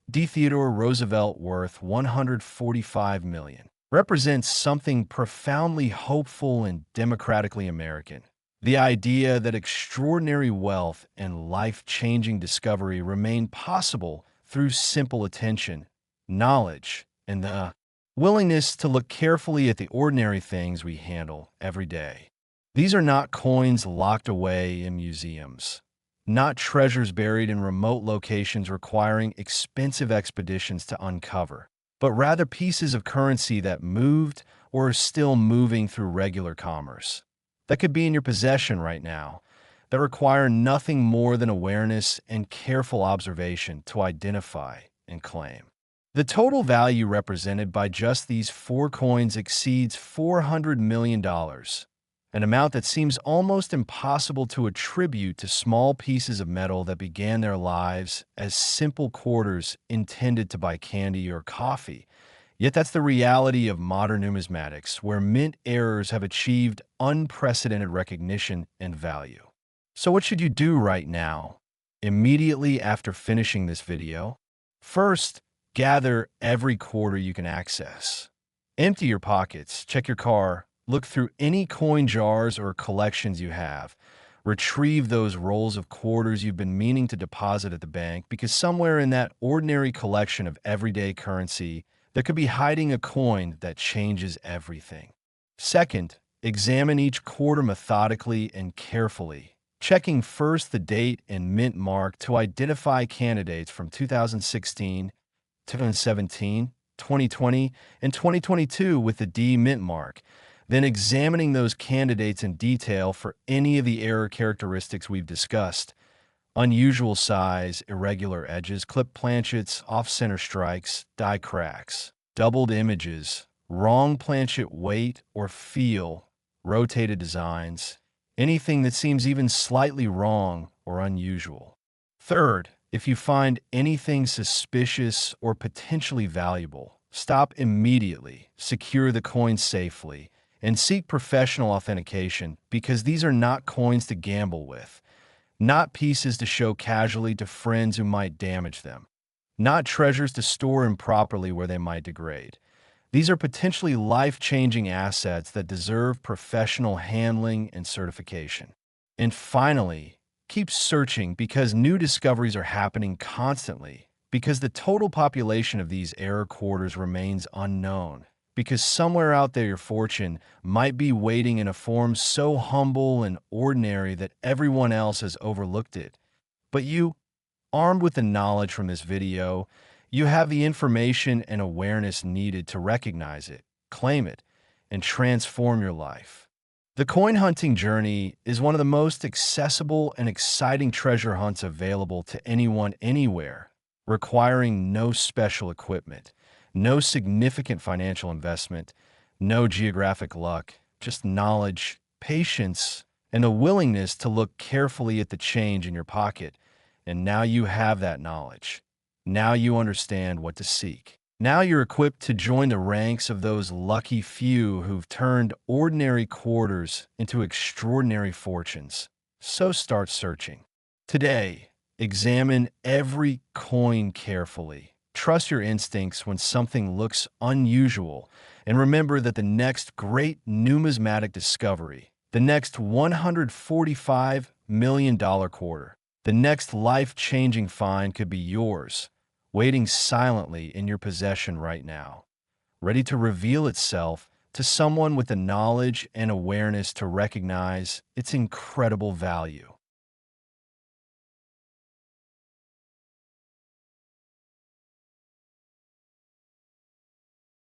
D. Theodore Roosevelt worth $145 million, represents something profoundly hopeful and democratically American. The idea that extraordinary wealth and life-changing discovery remain possible through simple attention, knowledge, and the willingness to look carefully at the ordinary things we handle every day. These are not coins locked away in museums, not treasures buried in remote locations requiring expensive expeditions to uncover, but rather pieces of currency that moved or are still moving through regular commerce, that could be in your possession right now, that require nothing more than awareness and careful observation to identify and claim. The total value represented by just these four coins exceeds $400 million, an amount that seems almost impossible to attribute to small pieces of metal that began their lives as simple quarters intended to buy candy or coffee. Yet that's the reality of modern numismatics, where mint errors have achieved unprecedented recognition and value. So what should you do right now, immediately after finishing this video? First, gather every quarter you can access. Empty your pockets, check your car, look through any coin jars or collections you have. Retrieve those rolls of quarters you've been meaning to deposit at the bank, because somewhere in that ordinary collection of everyday currency, there could be hiding a coin that changes everything. Second, examine each quarter methodically and carefully, checking first the date and mint mark to identify candidates from 2016, 2017, 2020, and 2022 with the D mint mark, then examining those candidates in detail for any of the error characteristics we've discussed: unusual size, irregular edges, clipped planchets, off-center strikes, die cracks, doubled images, wrong planchet weight or feel, rotated designs, anything that seems even slightly wrong or unusual. Third, if you find anything suspicious or potentially valuable, stop immediately, secure the coin safely, and seek professional authentication, because these are not coins to gamble with. not pieces to show casually to friends who might damage them, not treasures to store improperly where they might degrade. These are potentially life-changing assets that deserve professional handling and certification. And finally, keep searching because new discoveries are happening constantly, because the total population of these error quarters remains unknown, because somewhere out there your fortune might be waiting in a form so humble and ordinary that everyone else has overlooked it. But you, armed with the knowledge from this video, you have the information and awareness needed to recognize it, claim it, and transform your life. The coin hunting journey is one of the most accessible and exciting treasure hunts available to anyone anywhere, requiring no special equipment, no significant financial investment, no geographic luck, just knowledge, patience, and a willingness to look carefully at the change in your pocket. And now you have that knowledge. Now you understand what to seek. Now you're equipped to join the ranks of those lucky few who've turned ordinary quarters into extraordinary fortunes. So start searching. Today, examine every coin carefully. Trust your instincts when something looks unusual, and remember that the next great numismatic discovery, the next $145 million quarter, the next life-changing find could be yours, waiting silently in your possession right now, ready to reveal itself to someone with the knowledge and awareness to recognize its incredible value.